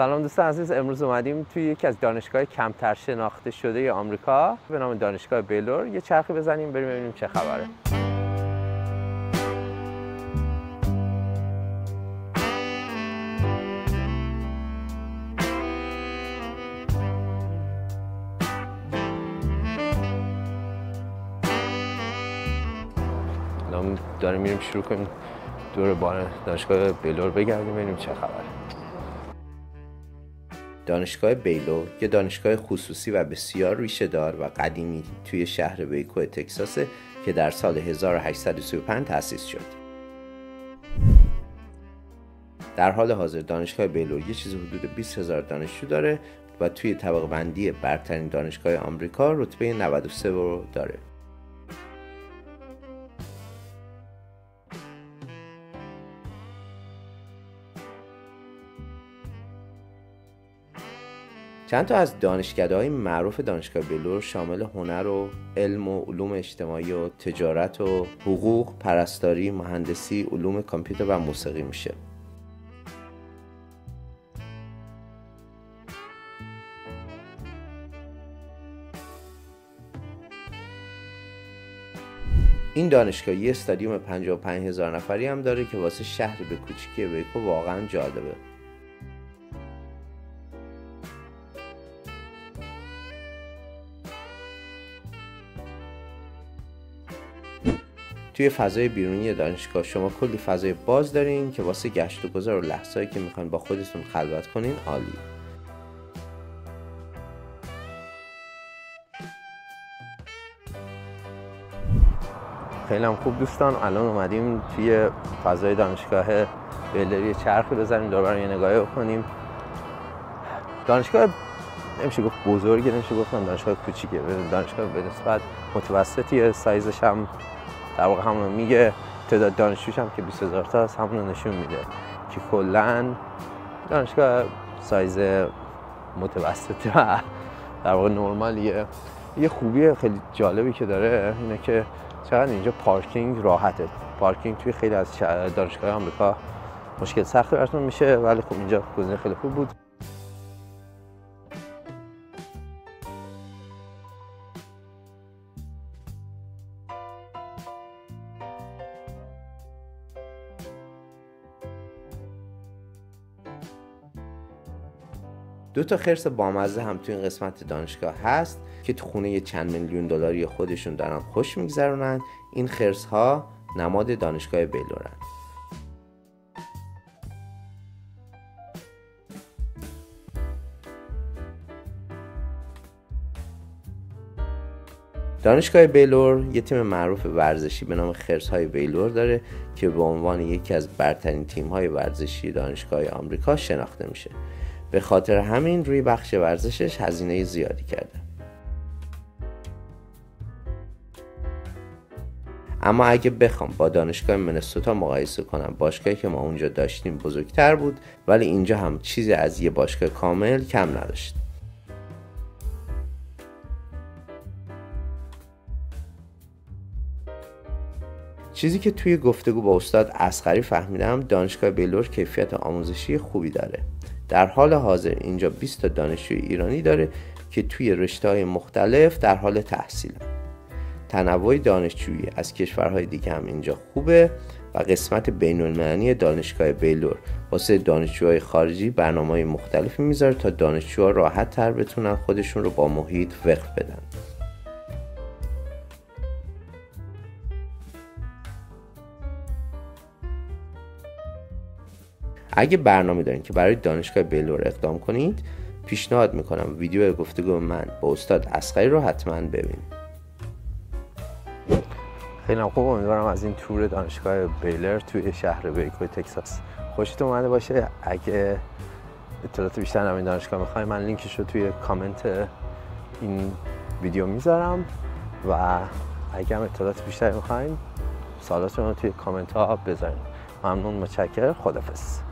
سلام دوستان عزیز، امروز اومدیم توی یکی از دانشگاه کمتر شناخته شده آمریکا به نام دانشگاه بیلور یه چرخی بزنیم بریم ببینیم چه خبره. الان داریم میریم شروع کنیم دور بار دانشگاه بیلور بگردیم ببینیم چه خبره. دانشگاه بیلور یه دانشگاه خصوصی و بسیار ریشه دار و قدیمی توی شهر ویکو تگزاسه که در سال 1835 تأسیس شد. در حال حاضر دانشگاه بیلور یه چیز حدود 20,000 دانشجو داره و توی طبقه بندی برترین دانشگاه آمریکا رتبه 93 رو داره. چند تا از دانشکده‌های معروف دانشگاه بیلور شامل هنر و علم و علوم اجتماعی و تجارت و حقوق، پرستاری، مهندسی، علوم کامپیوتر و موسیقی میشه. این دانشگاه یه استادیوم 55,000 نفری هم داره که واسه شهر به کوچیکی ویکو واقعا جالبه. توی فضای بیرونی دانشگاه شما کلی فضای باز دارین که واسه گشت و گذار و لحظه‌ای که میخواین با خودتون خلوت کنین عالی. خیلی هم خوب دوستان، الان اومدیم توی فضای دانشگاه بیلور یه چرخی بزنیم دور یه نگاهی بکنیم. دانشگاه نمیشه گفت بزرگه، نمیشه گفتن دانشگاه کوچیکه، دانشگاه به نسبت متوسطیه، سایزش هم در واقع همون میگه، تعداد دانشجوش هم که 20,000 تا هست همون نشون میده که کلا دانشگاه سایز متوسطه و در واقع نرمالیه. یه خوبی خیلی جالبی که داره اینه که چقدر اینجا پارکینگ راحته. پارکینگ توی خیلی از دانشگاه آمریکا مشکل سخت براتون میشه، ولی خب اینجا گزینه خیلی خوب بود. دو تا خرس بامزه هم تو این قسمت دانشگاه هست که تو خونه چند میلیون دلاری خودشون دارن خوش میگذرونن. این خرس ها نماد دانشگاه بیلورن. دانشگاه بیلور یه تیم معروف ورزشی به نام خرس‌های بیلور داره که به عنوان یکی از برترین تیم‌های ورزشی دانشگاه آمریکا شناخته میشه. به خاطر همین روی بخش ورزشش هزینه زیادی کرده. اما اگه بخوام با دانشگاه منسوتا مقایسه کنم، باشگاهی که ما اونجا داشتیم بزرگتر بود، ولی اینجا هم چیزی از یه باشگاه کامل کم نداشت. چیزی که توی گفتگو با استاد اصغری فهمیدم، دانشگاه بیلور کیفیت آموزشی خوبی داره. در حال حاضر اینجا 20 تا دانشجوی ایرانی داره که توی رشته‌های مختلف در حال تحصیلن. تنوع دانشجویی از کشورهای دیگه هم اینجا خوبه و قسمت بین‌المللی دانشگاه بیلور واسه دانشجوهای خارجی برنامه‌های مختلفی میذاره تا دانشجوها راحت تر بتونن خودشون رو با محیط وقف بدن. اگه برنامه دارین که برای دانشگاه بیلور اقدام کنید، پیشنهاد میکنم ویدیو گفتگو من با استاد اصغری رو حتما ببینید. خیلی خوب، امیدوارم از این تور دانشگاه بیلور توی شهر ویکو تگزاس خوشتون اومده باشه. اگه اطلاعات بیشتر از این دانشگاه میخواین، من لینکش رو توی کامنت این ویدیو میذارم و اگه هم اطلاعات بیشتر میخواین سوالاتتون رو توی کامنت ها بذارین. ممنون، متشکرم، خداحافظ.